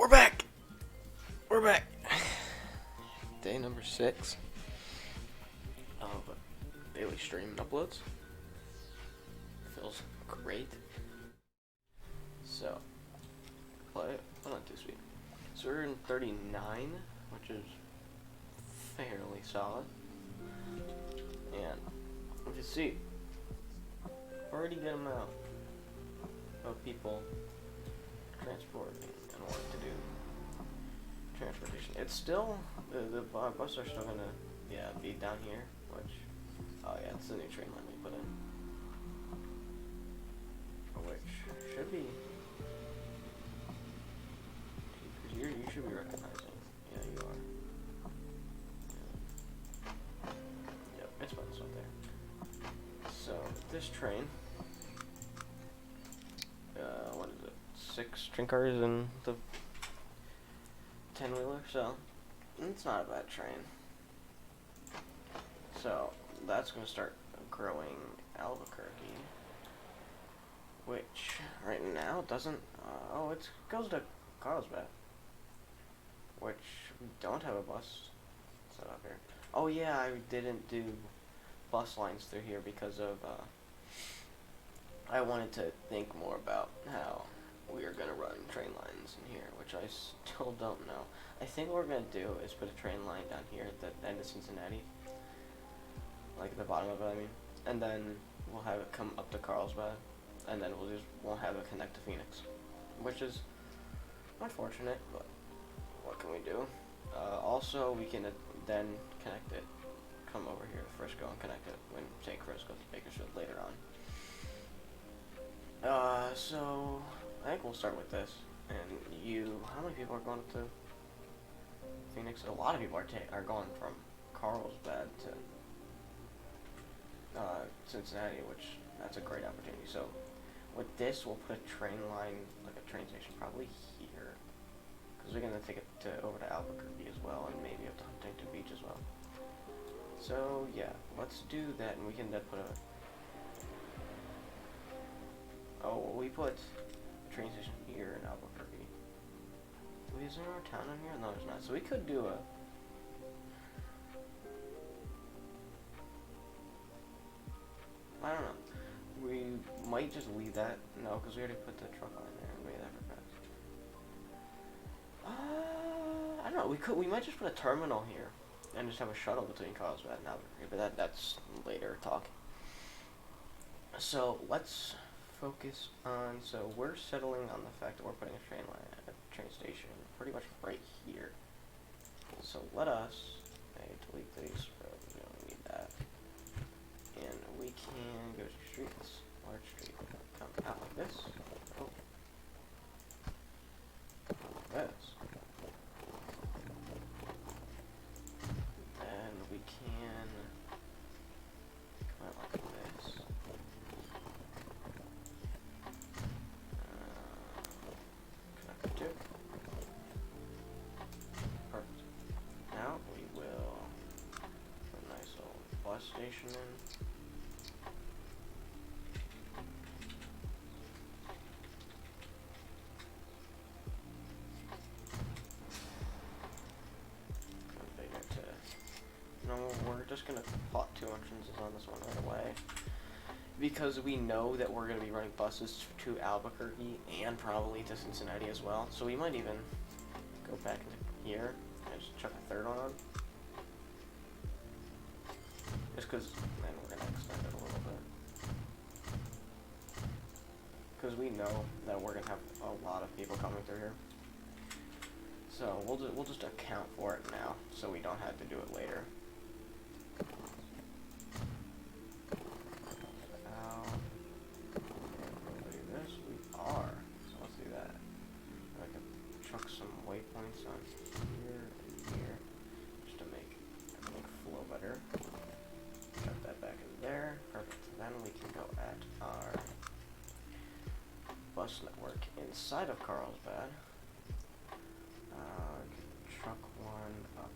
We're back. We're back. Day number 6 of daily stream uploads. Feels great. So, play. Well, not too sweet. So we're in 39, which is fairly solid. And you can see already good amount of people transporting and wanting to do transportation. It's still the buses are still gonna be down here, which it's the new train line we put in, which should be you should be recognizing. Yeah, you are. Yeah. Yep, it's fun stuff there. So this train, what is it? 6 train cars and the 10-wheeler, so it's not a bad train. So that's going to start growing Albuquerque, which right now doesn't, it goes to Carlsbad, which we don't have a bus set up here. Oh yeah, I didn't do bus lines through here because of, I wanted to think more about how we are going to run train lines in here, which I still don't know. I think what we're going to do is put a train line down here at the end of Cincinnati, like at the bottom of it, I mean, and then we'll have it come up to Carlsbad, and then we'll have it connect to Phoenix, which is unfortunate, but what can we do? Also, we can then connect it, come over here to Frisco and connect it when, say, Frisco to Bakersfield later on. So I think we'll start with this. And how many people are going to Phoenix? A lot of people are going from Carlsbad to Cincinnati, which that's a great opportunity. So with this, we'll put a train line, like a train station, probably here, because we're gonna take it over to Albuquerque as well, and maybe up to Huntington Beach as well. So yeah, let's do that, and we can then put a. Oh, we put a train station here in Albuquerque. Is there a town in here? No, there's not. So we could do a. I don't know. We might just leave that. No, because we already put the truck line there and made that for fast. I don't know. We might just put a terminal here and just have a shuttle between Carlsbad and Albuquerque, but that's later talk. So let's focus on, so we're settling on the fact that we're putting a train line at a train station pretty much right here. So let us delete these roads, we don't need that. And we can go to streets, large street, come out like this. Oh. Like this. And we can come out like this. Perfect. Now we will put a nice little bus station in. We're just gonna plot 2 entrances on this one right away, because we know that we're gonna be running buses to Albuquerque and probably to Cincinnati as well. So we might even go back into here and just chuck a 3rd one on, just because then we're gonna extend it a little bit, because we know that we're gonna have a lot of people coming through here. So we'll just account for it now, so we don't have to do it later. Waypoints on here and here, just to make everything flow better. Cut that back in there. Perfect. Then we can go at our bus network inside of Carlsbad. Truck one up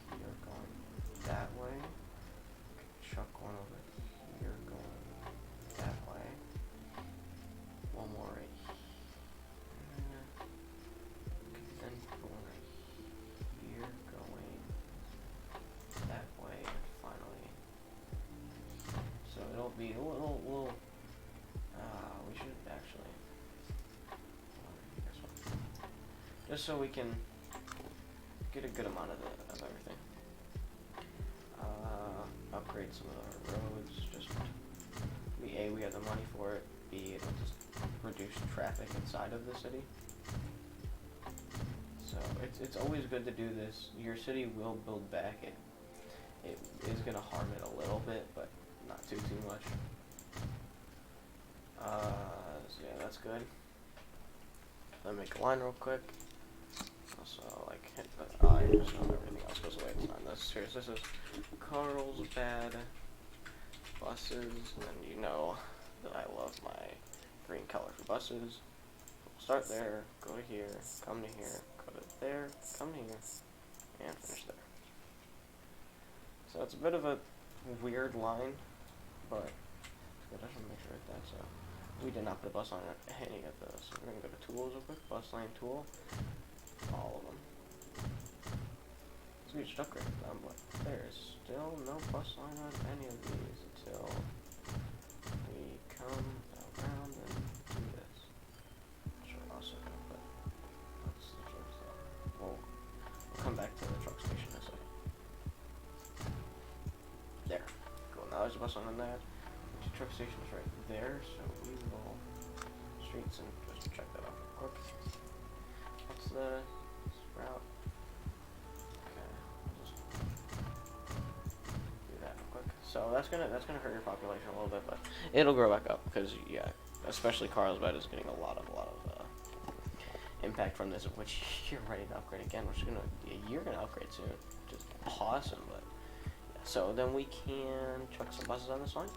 here going that way. Truck one over here going that way. One more right here. Then just so we can get a good amount of everything. Upgrade some of our roads. Just we have the money for it. B, it'll just reduce traffic inside of the city. So it's always good to do this. Your city will build back. It is gonna harm it a little bit, but not too much. So yeah, that's good. Let me make a line real quick. Also, like hit the I, so everything else goes away. It's not necessary. So this is Carlsbad buses, and you know that I love my green color for buses. We'll start there, go to here, come to here, go to there, come to here, and finish there. So it's a bit of a weird line, but I just want to make sure that's we did not put a bus line on any of those. So we're gonna go to tools real quick, bus line tool, all of them. So we just upgraded them, but there is still no bus line on any of these until we come around and do this. Which we're also gonna put. That's the truck stop. We'll come back to the truck station in a second. There. Cool. Now there's a bus line on that. The truck station is right there, so we will streets and just check that out real quick. What's the route? Okay, I'll just do that real quick. So that's gonna hurt your population a little bit, but it'll grow back up because yeah, especially Carlsbad is getting a lot of impact from this, which you're ready to upgrade again. You're gonna upgrade soon, which is awesome. But yeah, so then we can chuck some buses on this line.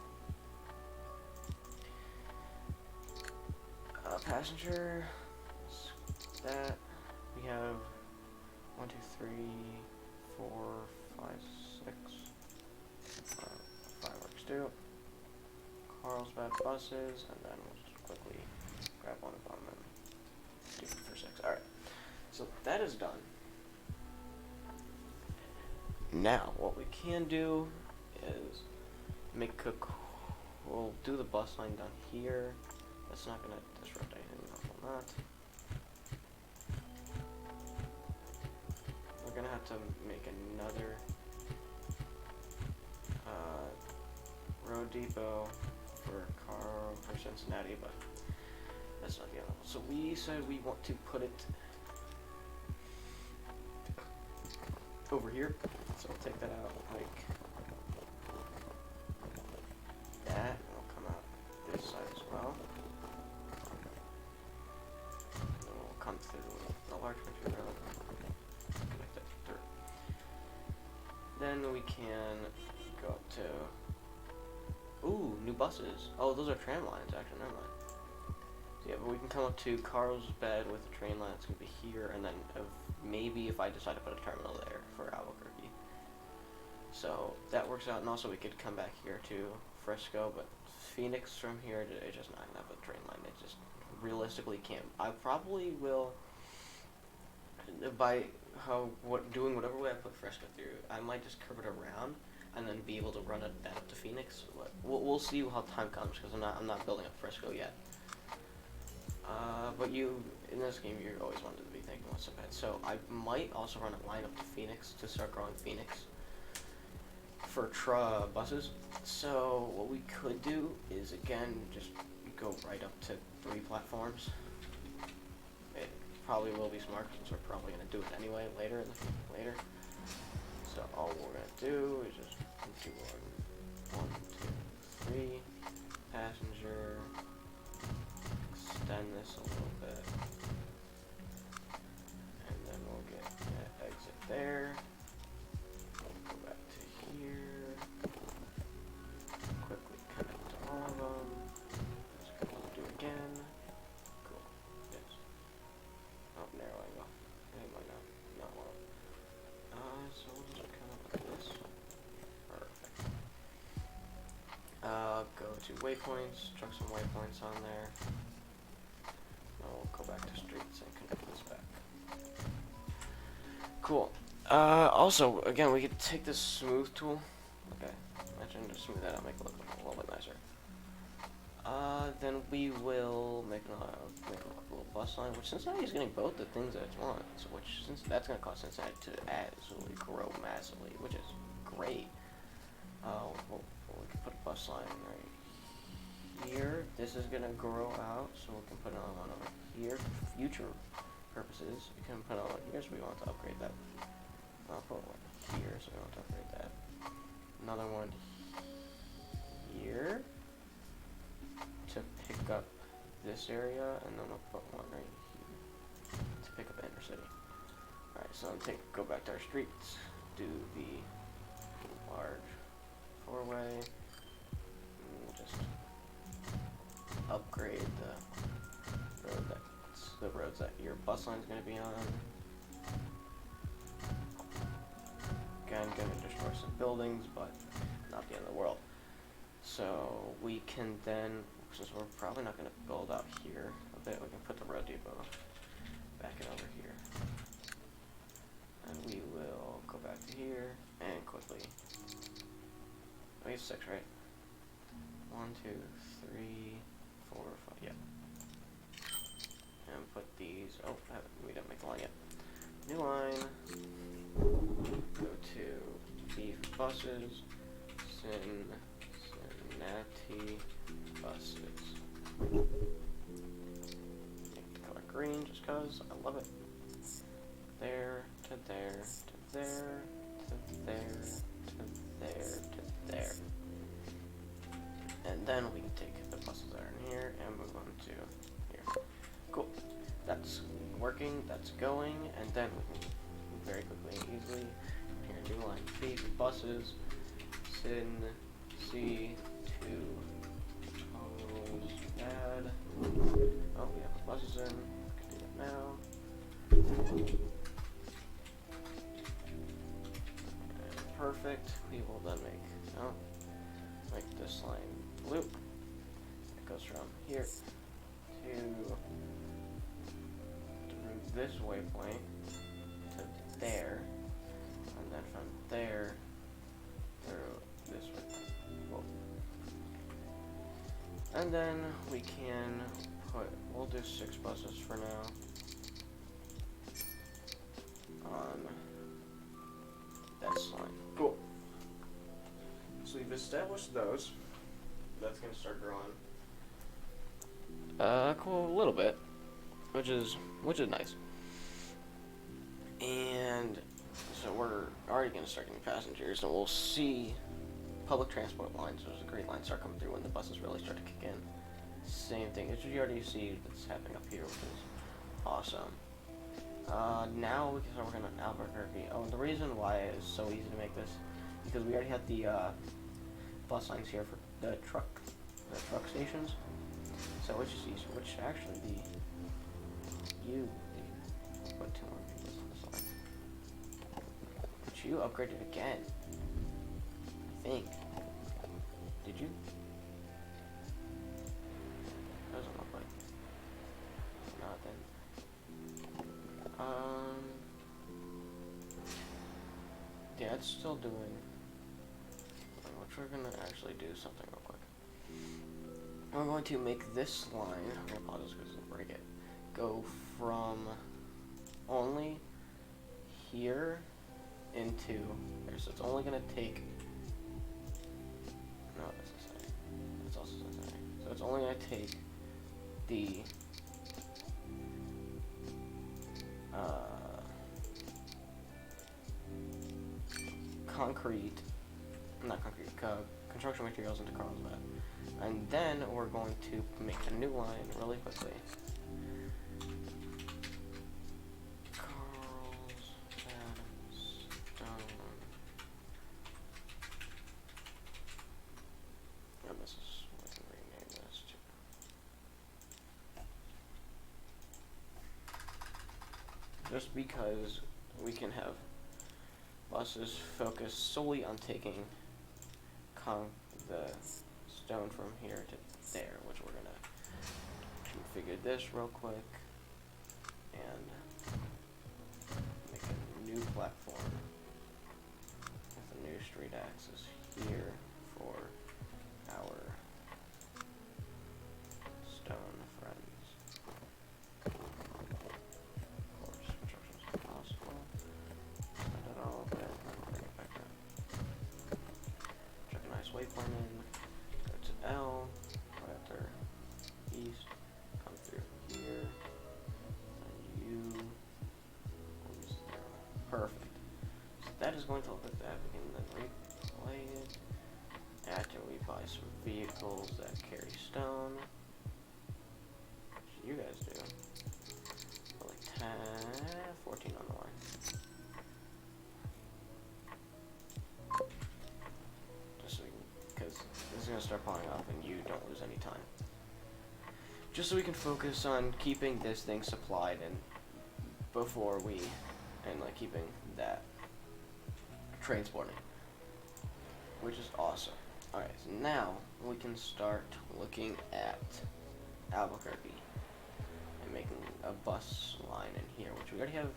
Passenger, that we have 1, 2, 3, 4, 5, 6, 5 works too. Carlsbad buses, and then we'll just quickly grab one of them and do it for 6. Alright, so that is done. Now, what we can do is we'll do the bus line down here. That's not going to disrupt anything, no, will not. We're going to have to make another road depot for Cincinnati, but that's not the other one. So we said we want to put it over here. So we'll take that out like that, and it'll come out this side as well. Come through the large country road, connect that through. Then we can go up to, ooh, new buses. Oh, those are tram lines, actually, never mind. So yeah, but we can come up to Carlsbad with a train line. It's going to be here, and then maybe if I decide to put a terminal there for Albuquerque. So that works out, and also we could come back here to Frisco, but Phoenix from here, it's just not going to have a train line. It just realistically can't. I probably will, doing whatever way I put Fresco through, I might just curve it around and then be able to run it back up to Phoenix. But we'll see how time comes, because I'm not building up Fresco yet. But in this game, you always wanted to be thinking what's so bad. So I might also run a line up to Phoenix to start growing Phoenix for buses. So what we could do is, again, just go right up to 3 platforms. It probably will be smart, since we're probably going to do it anyway later. So all we're going to do is just do 1, 2, 3 passenger, extend this a little bit, and then we'll get that exit there. We'll go back to here, quickly connect to all of them. Do again. Cool. Yes. Oh, narrow angle. It might not want. So we'll just come up like this. Perfect. Go to waypoints. Chuck some waypoints on there. Now we'll go back to streets and connect this back. Cool. Also, again, we could take this smooth tool. Okay. Imagine just smooth that out, make it look a little bit nicer. Then we will make it look a little bus line, which Cincinnati is getting both the things that it wants, which since that's going to cause Cincinnati to absolutely grow massively, which is great. Well, we can put a bus line right here. This is going to grow out, so we can put it on over here for future purposes. We can put it on here, so we want to upgrade that. I'll put one here, so we want to upgrade that. Another one here to pick up this area, and then we'll put one right here to pick up inner city. Alright, so go back to our streets, do the large four-way, and we'll just upgrade the roads that your bus line is going to be on. Again, going to destroy some buildings, but not the end of the world. So we can then, since we're probably not going to build out here a bit, we can put the road depot back in over here. And we will go back to here and quickly. Oh, we have 6, right? 1, 2, 3, 4, 5, yeah. And put these, oh, we didn't make the line yet. New line, go to beef buses, Cincinnati buses. Make the color green just cause I love it. There, to there, to there, to there, to there, to there. And then we can take the buses that are in here and move on to here. Cool. That's working, that's going, and then we can very quickly and easily here, new line B, buses, Sin, C, 2, add. Oh, we have the buses in, we can do that now. And perfect, we will then make this line loop. It goes from here to this waypoint to there, and then from there through this waypoint. Whoa. And then we can we'll do 6 buses for now on this line. Cool. So we've established those. That's gonna start growing. Cool, a little bit, which is nice. And so we're already gonna start getting passengers, and we'll see public transport lines. There's a great line start coming through when the buses really start to kick in. Same thing as you already see that's happening up here, which is awesome. Now we can start working on Albuquerque. Oh, the reason why it's so easy to make this because we already had the bus lines here for the truck stations. So which is easier, which actually put 2 more people on this line. But you upgraded again. I think. Did you? Doesn't look like. Not then. Yeah, it's still doing. Which we're gonna actually do something real quick. I'm going to make this line. I'm gonna pause this because it'll break it. Go from only here into there. So it's only gonna take. No, that's Cincinnati. That's also Cincinnati. So it's only gonna take the construction materials into Carlsbad. And then we're going to make a new line really quickly. Carlsbad Stone. And this is, we can rename this too. Just because we can have buses focus solely on taking the stone from here to there, which we're gonna configure this real quick and make a new platform with a new street axis here for our stone friends. vehicles that carry stone. Which you guys do. Like 10, 14 on the line. Just so we can, because this is going to start piling up and you don't lose any time. Just so we can focus on keeping this thing supplied and before we, and like keeping that transporting, which is awesome. Alright, so now we can start looking at Albuquerque and making a bus line in here, which we already have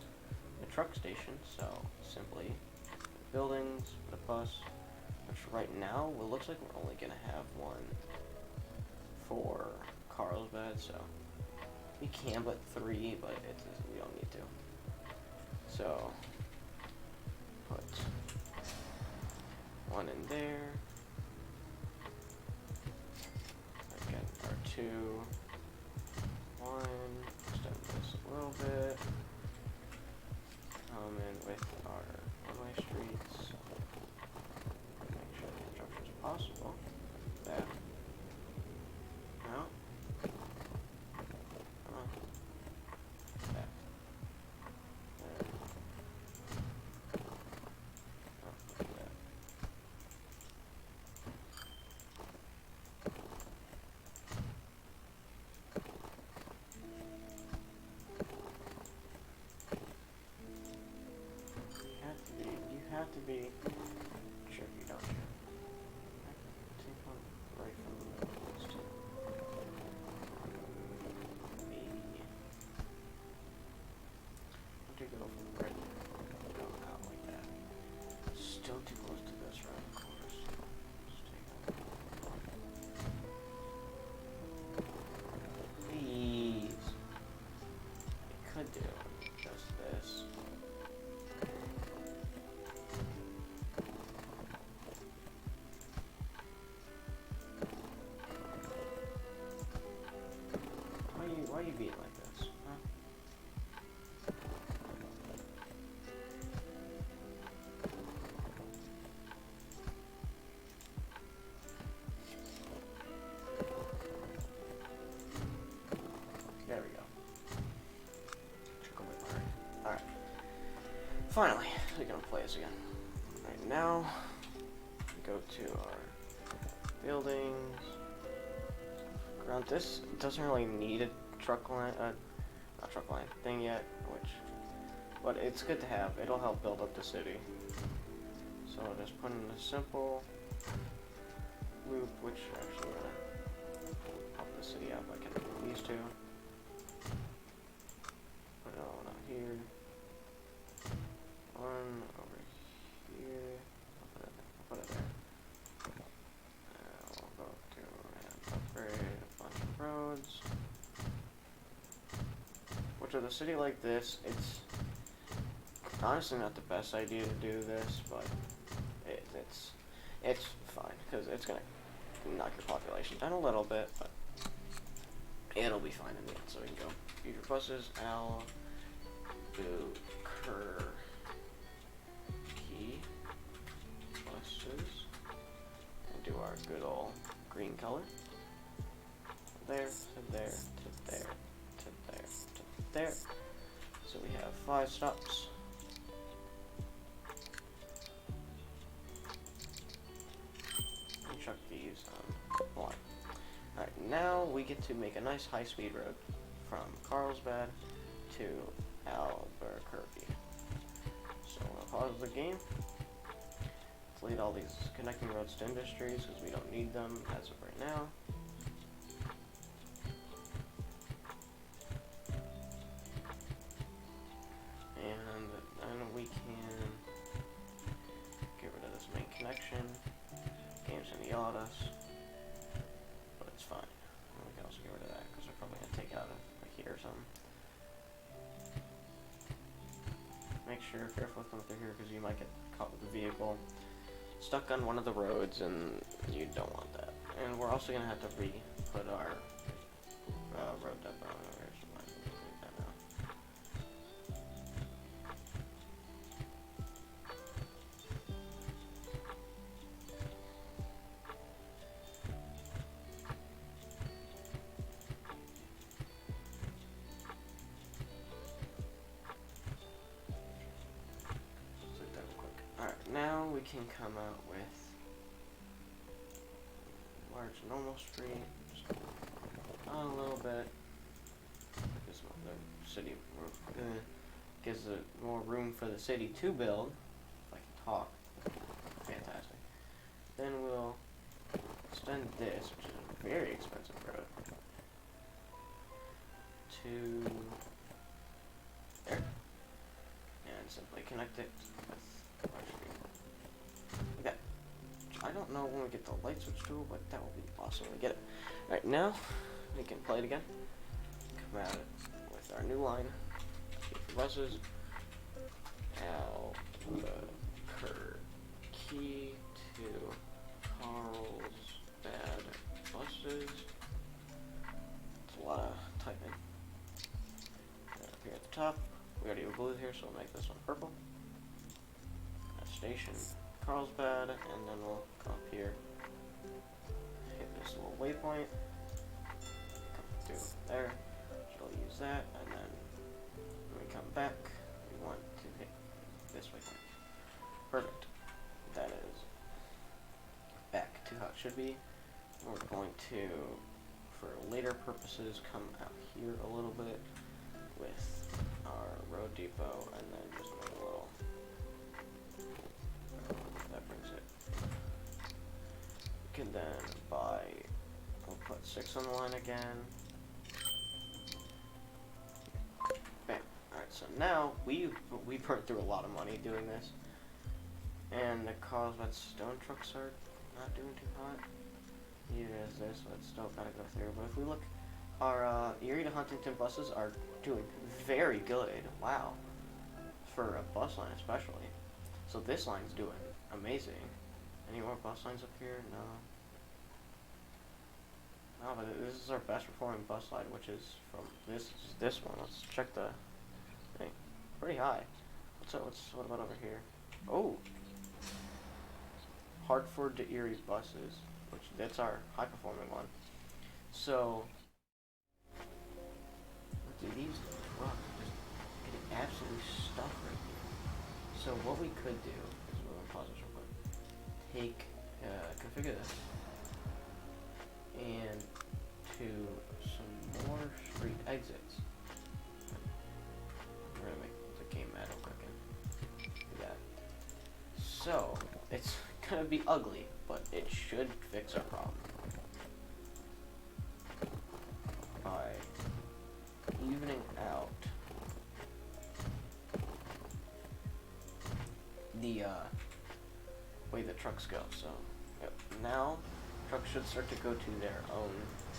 a truck station, so simply put buildings, put a bus, which right now it looks like we're only going to have one for Carlsbad, so we can put 3, but we don't need to. So put one in there. Again, R2. 1. Extend this a little bit. Come in with our one-way streets. Make sure the construction is possible. That. No. Come on. That. There. Oh, look at that. You have to be tricky, don't you? Take one right from the middle of this too. Maybe. Have to go from right there. Go out like that. Still too close to this right, of course. Just take that. Please. It could do just this. Why are you being like this, huh? There we go. Trickle whip, alright. Finally, we can play this again. Alright, now, we go to our buildings. Ground. This doesn't really need a truck line, not truck line thing yet, but it's good to have. It'll help build up the city. So I'll just put in a simple loop, which actually will help the city out by connecting these two. Put it all out here. One over here. I'll put it there. We'll go to and upgrade a bunch of roads. Which with a city like this, it's honestly not the best idea to do this, but it's fine because it's gonna knock your population down a little bit, but it'll be fine in the end. So we can go use your buses, Albuquerque buses, and do our good old green color. There to there to there to there to there. So we have 5 stops. And chuck these on 1. Alright, now we get to make a nice high-speed road from Carlsbad to Albuquerque. So we'll pause the game. Delete all these connecting roads to industries because we don't need them as of right now. And then we can get rid of this main connection. Game's gonna yell at us, but it's fine. And we can also get rid of that because we're probably gonna take it out of like here or something. Make sure you're careful with coming through here because you might get caught with the vehicle stuck on one of the roads, and you don't want that. And we're also gonna have to re-put our road depot. can come out with large normal street, just a little bit. Gives the city gives it more room for the city to build. If I can talk, fantastic. Then we'll extend this, which is a very expensive road, to there, and simply connect it with our street. Okay. I don't know when we get the light switch tool, but that will be awesome when we get it. Alright, now we can play it again. Come at it with our new line. For buses. Albuquerque to Carlsbad buses. It's a lot of typing. And up here at the top, we already have blue here, so we'll make this one purple. Station Carlsbad, and then we'll come up here, hit this little waypoint, come through there, so we'll use that, and then when we come back, we want to hit this waypoint. Perfect. That is back to how it should be. We're going to, for later purposes, come out here a little bit with our road depot, and then just make a little. That brings it. We can then buy. We'll put 6 on the line again. Bam. Alright, so now we burnt through a lot of money doing this. And the Carlsbad stone trucks are not doing too hot. Neither is this, so it's still gotta go through. But if we look, our Erie to Huntington buses are doing very good. Wow. For a bus line especially. So this line's doing amazing. Any more bus lines up here? No. No, but this is our best performing bus line, which is from this one. Let's check the thing. Pretty high. What about over here? Oh, Hartford to Erie buses, which that's our high performing one. So, look at these trucks just getting absolutely stuck right here. So what we could do is we're gonna pause this real quick. Configure this and to some more street exits. We're gonna make the game mad real quick and do that. So it's gonna be ugly, but it should fix our problem by evening out the way the trucks go. So now trucks should start to go to their own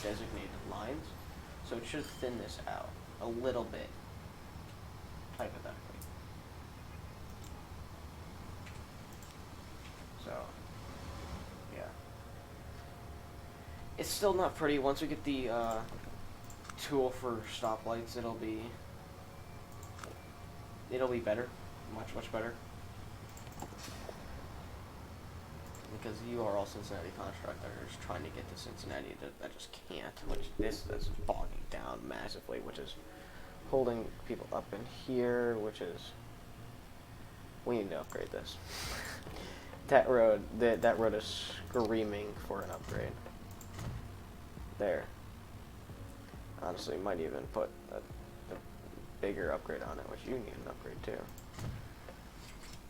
designated lines, so it should thin this out a little bit, hypothetically. So yeah, it's still not pretty. Once we get the tool for stoplights, it'll be better, much better. Because you are all Cincinnati contractors trying to get to Cincinnati that just can't, which that's bogging down massively, which is holding people up in here, which is, we need to upgrade this. that road is screaming for an upgrade. There. Honestly, might even put a bigger upgrade on it, which you need an upgrade too.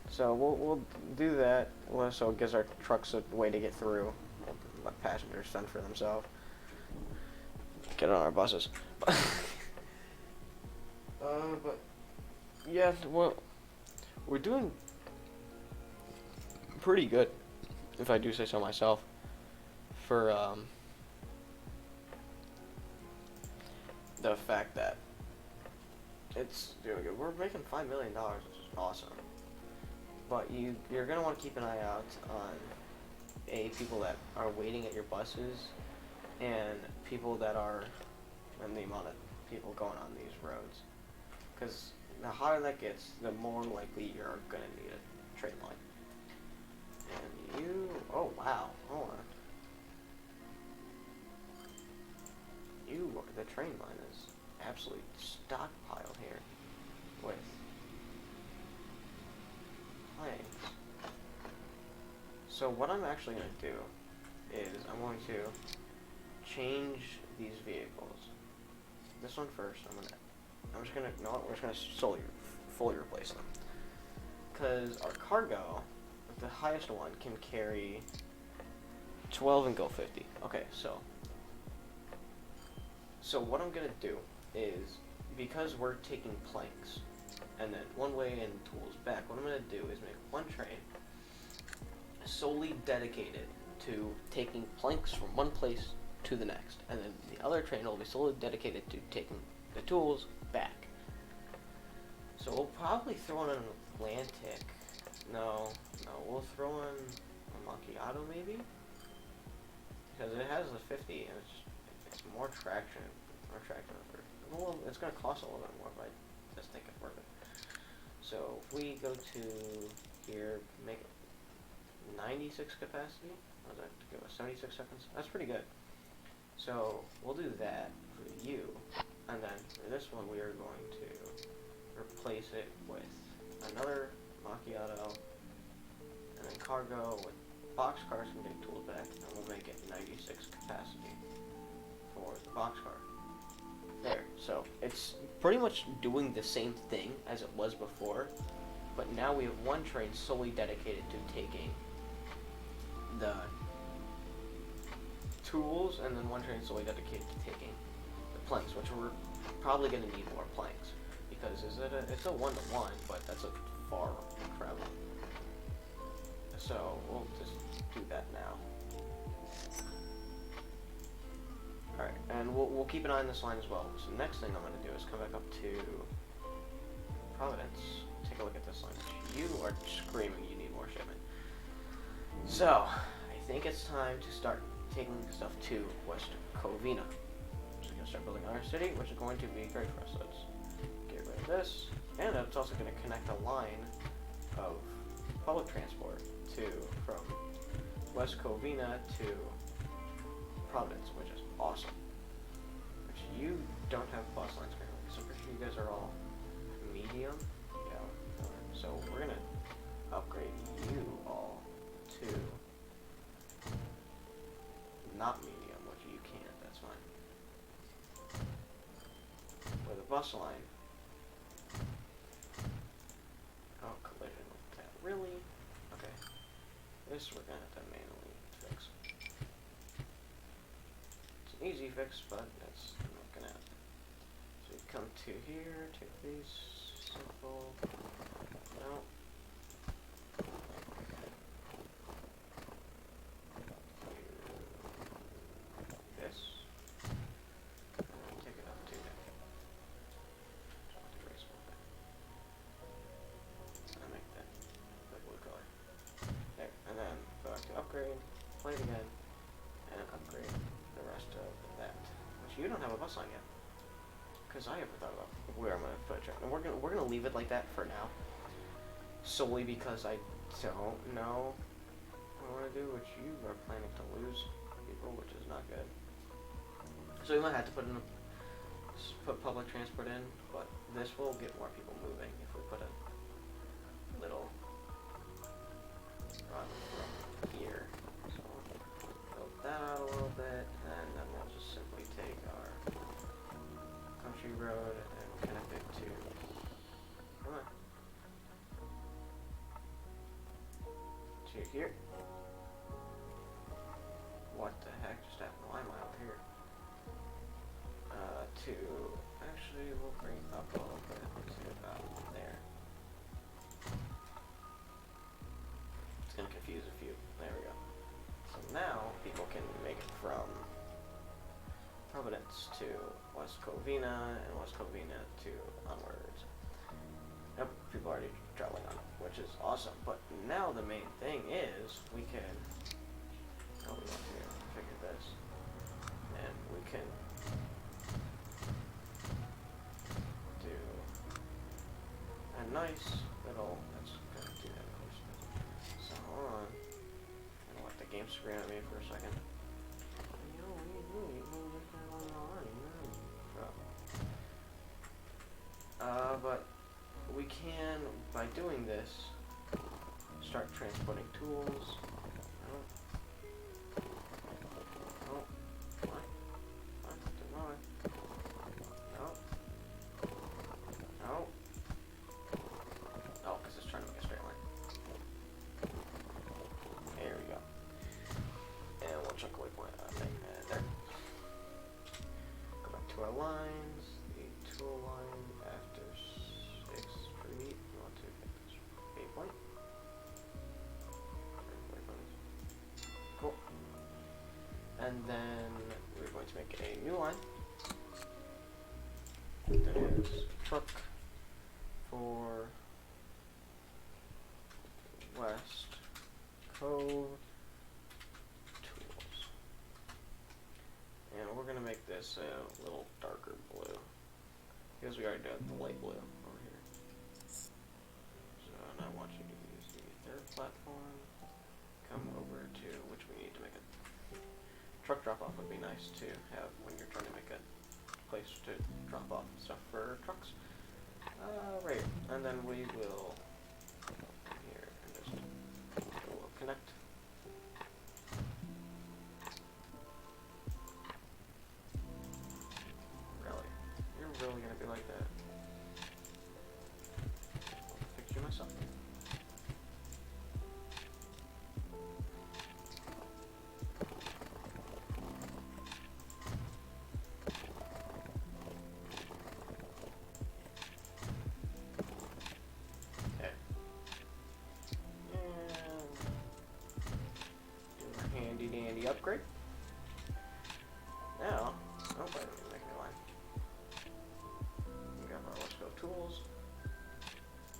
So we'll do that, so it gives our trucks a way to get through and let passengers fend for themselves. Get on our buses. But yeah, well, we're doing pretty good, if I do say so myself, for the fact that it's doing good. We're making $5 million, which is awesome. But you're going to want to keep an eye out on people that are waiting at your buses and people that are, and the amount of people going on these roads. Because the higher that gets, the more likely you're going to need a train line. And oh wow, hold on. The train line is absolutely stockpiled here with planks. So what I'm actually going to do is I'm going to change these vehicles. This one first. I'm just gonna no. We're just gonna fully replace them. Because our cargo, the highest one, can carry 12 and go 50. Okay, so what I'm gonna do is, because we're taking planks and then one way and tools back, what I'm gonna do is make one train solely dedicated to taking planks from one place to the next, and then the other train will be solely dedicated to taking the tools back. So we'll probably throw in an Atlantic. No, we'll throw in a macchiato maybe, because it has the 50 and it's more traction. Well, it's gonna cost a little bit more, but I just think it's worth it. So if we go to here, make 96 capacity. What does that give us? 76 seconds. That's pretty good. So we'll do that for you, and then for this one we are going to replace it with another macchiato, and then cargo with boxcars from getting tools back, and we'll make it 96 capacity for the boxcar. There. So it's pretty much doing the same thing as it was before, but now we have one train solely dedicated to taking the tools, and then one train solely dedicated to taking the planks, which we're probably going to need more planks, because it's a 1-to-1, but that's a far travel. So we'll just do that now. Alright, and we'll keep an eye on this line as well. So the next thing I'm going to do is come back up to Providence, take a look at this line. You are screaming you need more shipment. So, I think it's time to start taking stuff to West Covina. So we're going to start building our city, which is going to be great for us. So let's get rid of this. And it's also going to connect a line of public transport from West Covina to Providence, which is awesome. Which you don't have bus lines currently, so I'm pretty sure you guys are all medium. Yeah. So we're going to upgrade you all to not medium, which you can't, that's fine. With a bus line. Oh, collision with that. Really? Okay. This we're gonna have to manually fix. It's an easy fix, but that's not gonna happen. So we come to here, take these, simple. No. Play it again, and upgrade the rest of that. Which you don't have a bus line yet, because I haven't thought about where I'm gonna put it. And we're gonna leave it like that for now, solely because I don't know what I want to do. Which you are planning to lose people, which is not good. So we might have to put public transport in, but this will get more people moving if we put a little run from here. That out a little bit, and then we'll just simply take our country road and connect it to, come on, to here. What the heck just happened? Why am I up here? Actually we'll bring it up a little bit to about there. It's gonna confuse a few. There we go. So now people can make it from Providence to West Covina and West Covina to onwards. Nope, people are already traveling on it, which is awesome. But now the main thing is we can, we want to figure this, and we can do a nice little, let's go do that first. So hold on. Let the game scream at me for a second. But we can, by doing this, start transporting tools lines, the tool line after 6 feet. We want to get this waypoint. Cool. And then we're going to make a new line. That is truck for West Cove Tools. And we're going to make this a little darker blue, because we already did the light blue over here. So now I want you to use the third platform. Come over to which we need to make a truck drop off would be nice to have when you're trying to make a place to drop off stuff for trucks. Right, and then we will come here and just we'll connect. Really? You're really gonna be like that? I'll fix you myself. Dandy upgrade. Now, oh, wait, I need to make a new line. We got our Let's Go tools.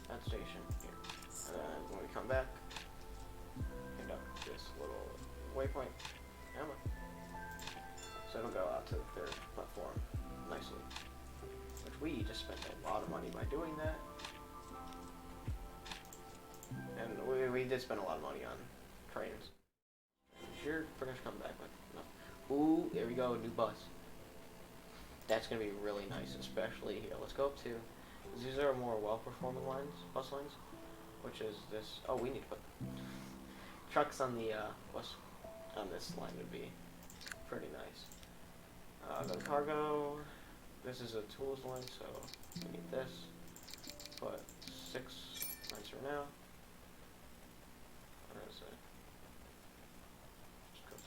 That station here. And then when we come back, conduct this little waypoint. So it'll go out to the third platform nicely. Which we just spent a lot of money by doing that. And we did spend a lot of money on trains. You're pretty much coming back with no. Ooh, there we go, new bus. That's gonna be really nice, especially here. Let's go up to, these are more well-performing lines, bus lines, which is this. Oh, we need to put trucks on the bus on this line would be pretty nice. The cargo. This is a tools line, so we need this. Put 6 lines for now. Where is it?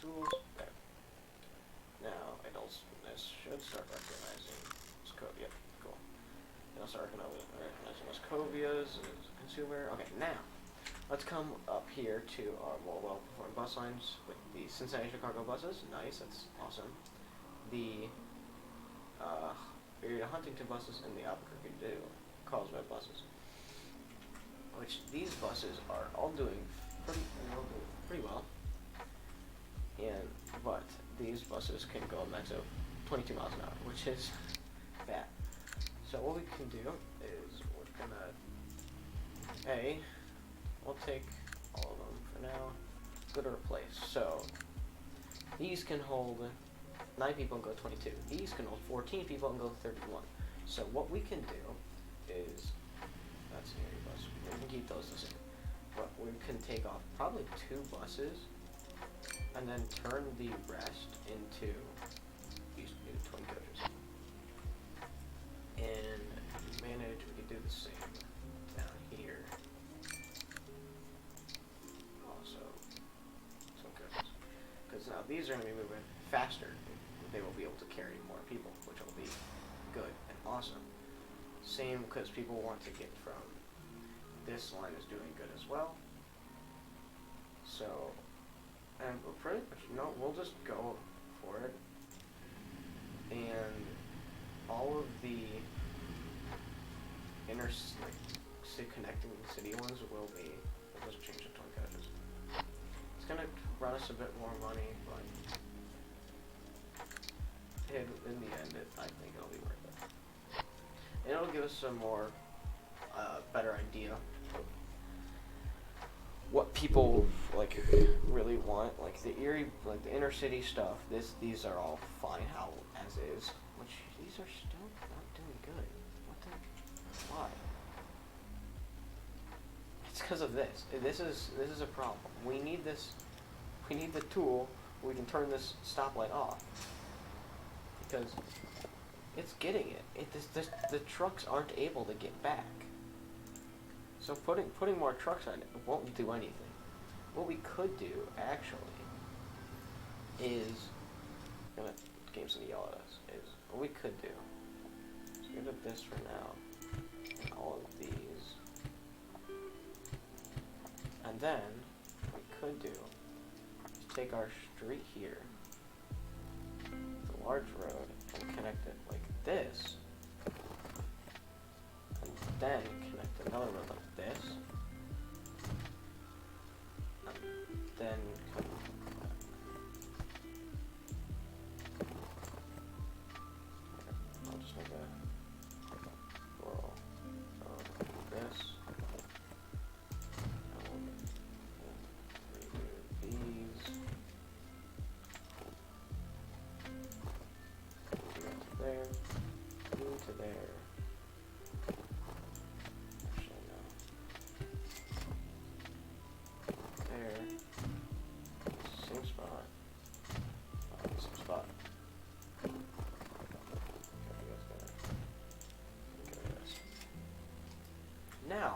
Tools. There. Now this should start recognizing this code. Yep, cool. It'll start recognizing this Covias as a consumer. Okay, now let's come up here to our more well-performing bus lines with the Cincinnati Chicago buses. Nice, that's awesome. The area Huntington buses and the Albuquerque Carlsbad buses. Which these buses are all doing pretty well. But these buses can go a max of 22 miles an hour, which is bad. So what we can do is we're gonna we'll take all of them for now. Go to replace. So these can hold 9 people and go 22. These can hold 14 people and go 31. So what we can do is that's an area bus. We can keep those the same, but we can take off probably 2 buses. And then turn the rest into these new twin coaches. And manage, we could do the same down here. Also, twin coaches. Because now these are going to be moving faster. They will be able to carry more people, which will be good and awesome. Same because people want to get from this line is doing good as well. So. And we're pretty much, we'll just go for it. And all of the connecting city ones will be, we'll just change the twin coaches. It's going to run us a bit more money, but in the end, I think it'll be worth it. And it'll give us some more, better idea of what people really want, like the inner city stuff. These are all fine how as is, which these are still not doing good. Why? It's because of this. This is a problem. We need this. We need the tool where we can turn this stoplight off because it's getting it. The trucks aren't able to get back. So putting more trucks on it won't do anything. What we could do, actually, is, game's gonna yell at us, is what we could do get rid of this for now. And all of these. And then, what we could do is take our street here, the large road, and connect it like this. And then connect another road like this. And then come I'll just make a squirrel road like this. And we'll redo these. To there. You to there. Actually, no. There. Same spot. Same spot. Okay, you guys gotta get rid of this. Now,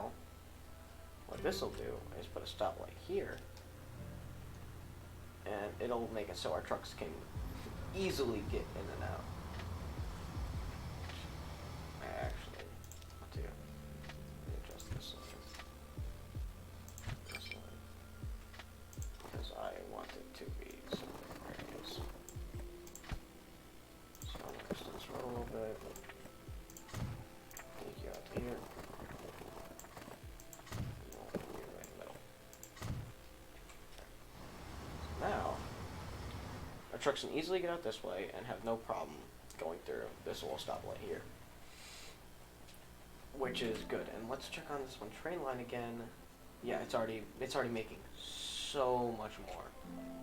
what this will do is put a stoplight here, and it'll make it so our trucks can easily get in and out. I actually want to adjust this line, because I want it to be something where it is. So I'm going to distance roll a little bit. Take you out to here. And we'll be right in the middle. So now, our trucks can easily get out this way and have no problem going through this little stoplight here, which is good. And let's check on this one train line again. Yeah, it's already making so much more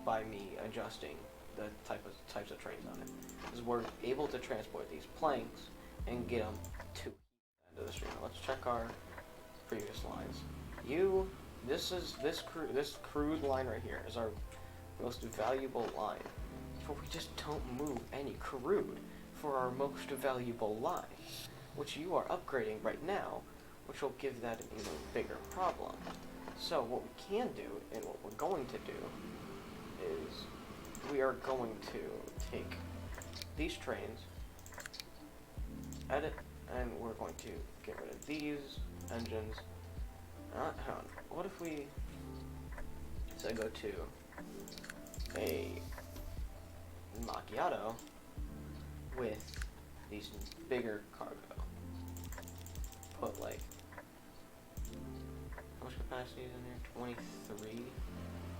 by me adjusting the types of trains on it, because we're able to transport these planks and get them to the end of the stream. Let's check our previous lines. This crude line right here is our most valuable line. For we just don't move any crude for our most valuable line, which you are upgrading right now, which will give that an even bigger problem. So what we can do, and what we're going to do, is we are going to take these trains, edit, and we're going to get rid of these engines. Hang on, what if we say go to a macchiato with these bigger cargo? Put like, how much capacity is in there? 23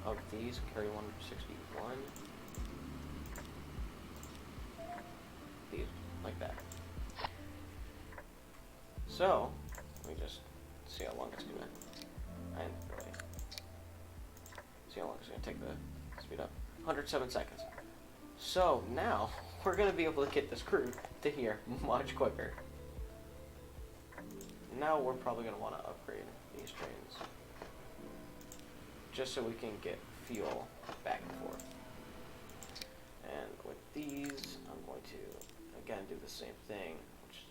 of these, carry 161. These, like that. So, let me just see how long it's gonna, and really, see how long it's gonna take the speed up. 107 seconds. So now, we're gonna be able to get this crew to here much quicker. Now we're probably gonna wanna upgrade these trains, just so we can get fuel back and forth. And with these, I'm going to, again, do the same thing, which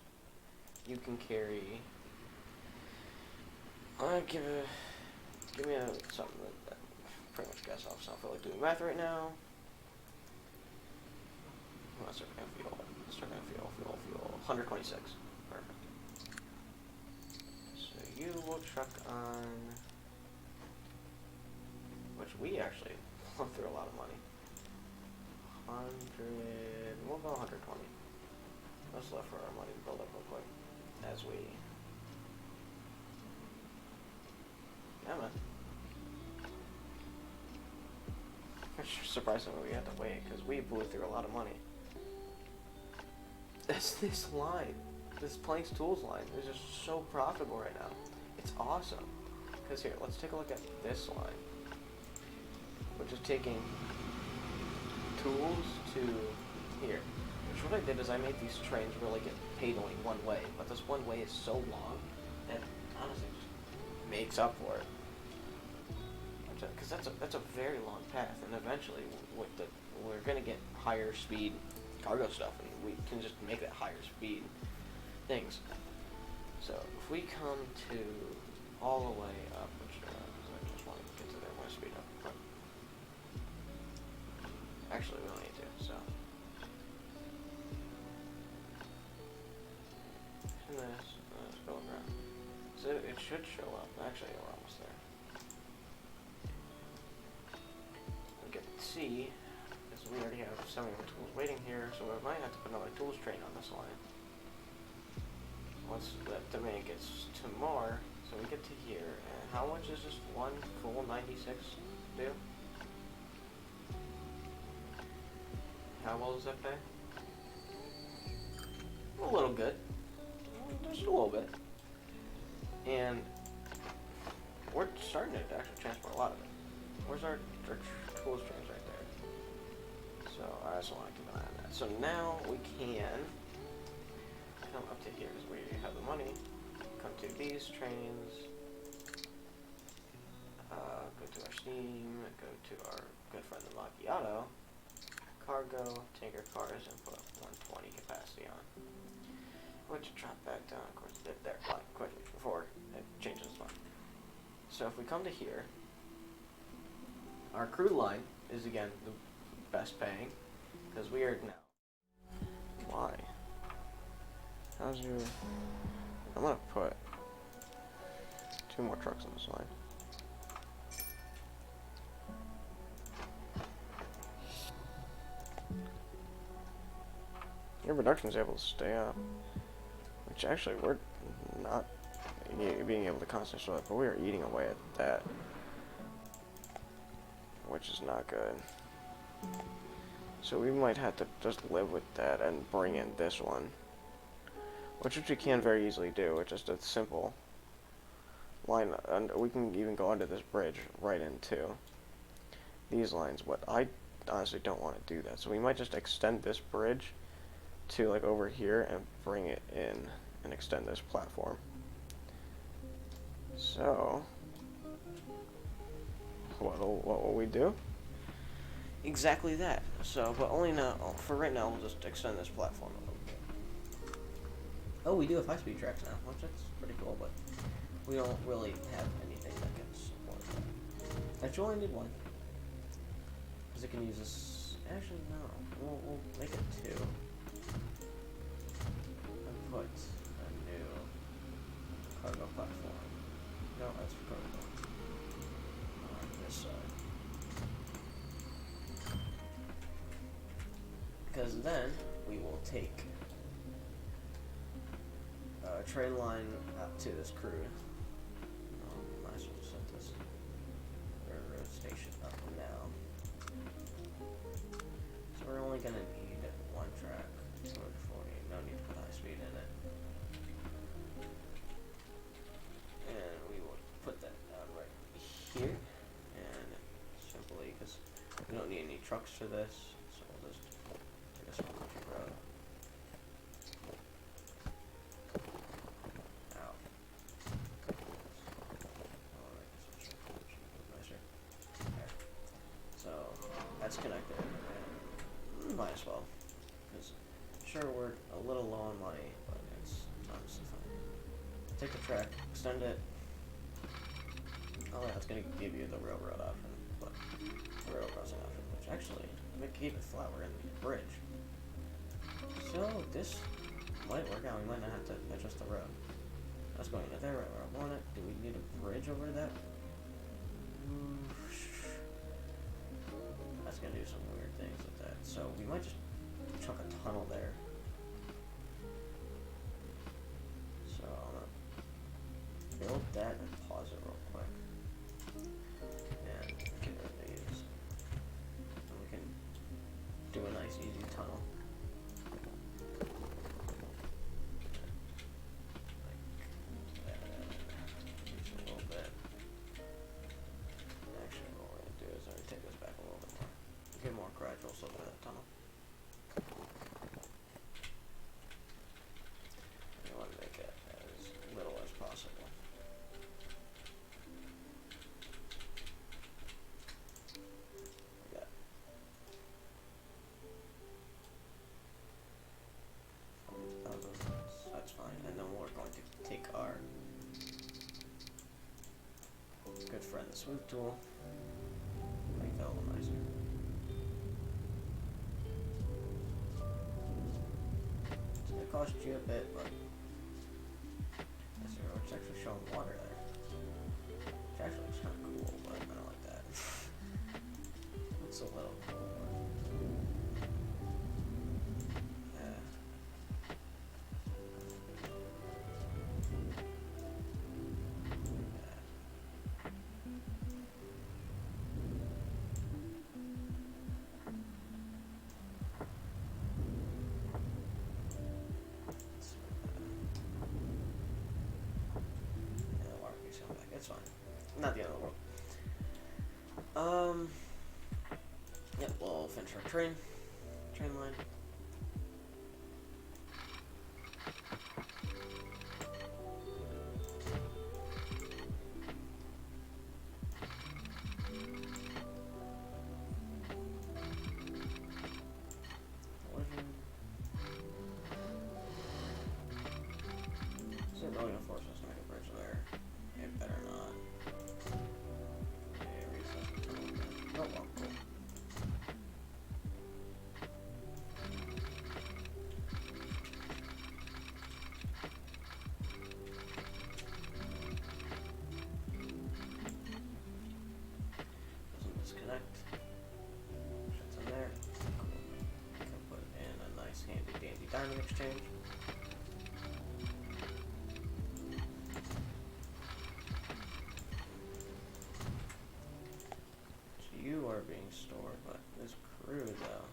you can carry, give me something that pretty much guess off, so I don't feel like doing math right now. Let's start gonna fuel. Let's start gonna fuel. 126. Perfect. So you will truck on, which we actually went through a lot of money. 100. We'll go 120. What's left for our money to build up real quick as we. Yeah, man. Surprisingly, we had to wait because we blew through a lot of money. This line, this Planks Tools line, is just so profitable right now. It's awesome. Because here, let's take a look at this line. We're just taking tools to here. Which what I did is I made these trains really get paid only one way, but this one way is so long that honestly just makes up for it. Because that's a very long path, and eventually we're gonna get higher speed cargo stuff, and we can just make that higher speed things. So if we come to all the way up, which I just want to get to there, I want to speed up. But actually, we don't need to. So this, let's go around. So it should show up. Actually, we're almost there. We get C, because we already have so many tools waiting here, so we might have to put another tools train on this line. Once that demand gets to more, so we get to here, and how much is this one full 96 do? How well does that pay? A little good. Just a little bit. And we're starting to actually transport a lot of it. Where's our tools trains right there? So I also want to keep an eye on that. So now we can come up to here because we have the money. Come to these trains. Go to our Steam. Go to our good friend the Macchiato. Cargo, tanker cars, and put 120 capacity on. Which drop back down, of course, there, quickly, before it changes the line. So if we come to here, our crew line is again the best paying, because we are now. Why? How's your... I'm gonna put 2 more trucks on this line. Your production is able to stay up, which actually we're not being able to constantly show up, but we are eating away at that, which is not good. So we might have to just live with that and bring in this one, which we can very easily do with just a simple line, and we can even go under this bridge right into these lines. But I honestly don't want to do that, so we might just extend this bridge to like over here and bring it in and extend this platform. So what will we do? Exactly that. So, but only now, for right now, we'll just extend this platform a little bit. Oh, we do have high-speed tracks now, which that's pretty cool, but we don't really have anything that can support that. Actually, only need one, because it can use this. Actually, no, we'll make it 2. Put a new cargo platform. No, that's for cargo. On this side. Because then we will take a train line up to this crude. Might as well just set this railroad station up now. So we're only going to need 1 track. 240. No need to put high speed in it. And we will put that down right here. And simply, because we don't need any trucks for this, so we'll just take a small country road. Ow. Alright, this should be nicer. There. So, that's connected. And might as well. Because sure, we're a little low on money, but it's honestly fine. Take the track, extend it. Oh, that's gonna give you the railroad option, but the railroad crossing option, which actually, if we keep it flat, we're gonna need a bridge. So this might work out. We might not have to adjust the road. That's going into there, right where I want it. Do we need a bridge over that? That's gonna do some weird things with that. So we might just chuck a tunnel there. So I'm gonna build that and pause it real quick. And get rid of these. And we can do a nice easy tunnel. Like that. Just a little bit. Actually, what we're gonna do is I'm gonna take this back a little bit more. Get more gradual slope to that tunnel. You want to make it as little as possible. Like that. That's fine. And then we're going to take our good friend, the smooth tool, make that a little nicer. It's gonna cost you a bit, but It's actually showing water there. Which actually looks kind of cool, but I don't like that. It's a little cool. Yeah. It's fine. Not the end of the world. Yeah, we'll finish our train line. Is it really gonna force us to make a bridge there? It better not. Okay, recess the tunnel again. Oh well, cool. Doesn't disconnect. Shuts in there. Cool. Can put in a nice handy dandy diamond exchange. You are being stored, but this crew, though,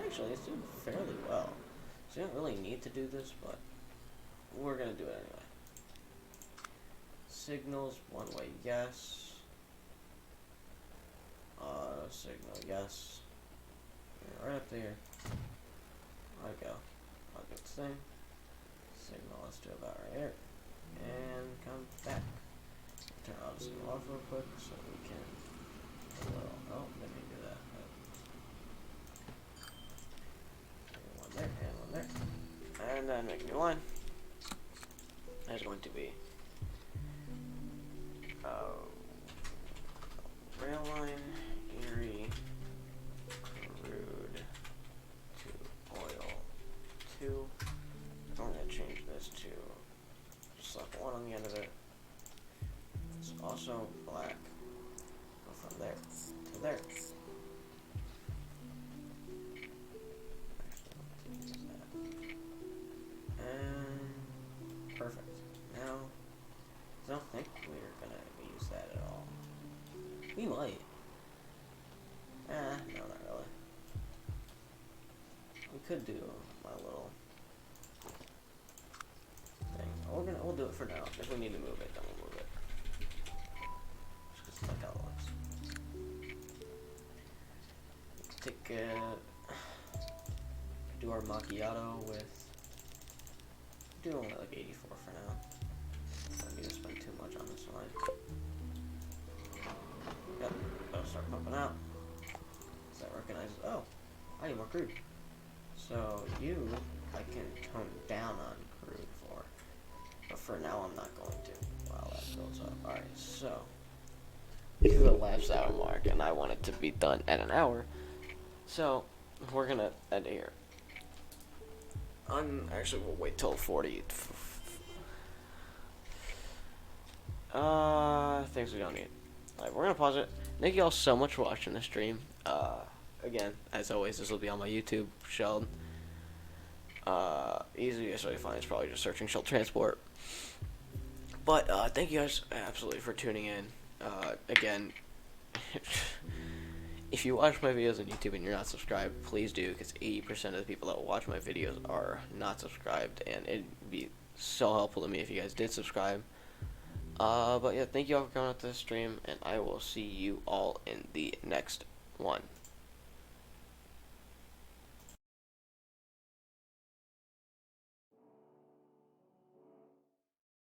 actually, it's doing fairly well. So you don't really need to do this, but we're gonna do it anyway. Signals, one way, yes. Signal, yes. Right up there. There we go. I'll get this thing. Signal, let's do about right here. And come back. Turn all the signal off real quick so we can. Oh, let me do that. One there, and one there. And then make a new line. There's going to be rail line, Erie, crude to oil 2. I'm going to change this to slap 1 on the end of it. It's also black. Go from there to there. And perfect. Now, I don't think we're gonna use that at all. We might. No, not really. We could do my little thing. We'll do it for now. If we need to move it, then we'll move it. Just 'cause I like how it looks. Take do our macchiato with. Do only like 84 for now. I don't need to spend too much on this line. Yep, that'll start pumping out. So that recognizes, oh, I need more crude. So you, I can tone down on crude for. But for now, I'm not going to while that builds up. Alright, so. This is a last hour mark, and I want it to be done at an hour. So, we're gonna end it here. Actually, we'll wait till 40. Things we don't need. Alright, we're gonna pause it. Thank you all so much for watching the stream. Again, as always, this will be on my YouTube, Sheld. Easiest way to find is probably just searching Sheld Transport. But, thank you guys absolutely for tuning in. Again, if you watch my videos on YouTube and you're not subscribed, please do, because 80% of the people that watch my videos are not subscribed, and it'd be so helpful to me if you guys did subscribe. But yeah, thank you all for coming out to the stream, and I will see you all in the next one.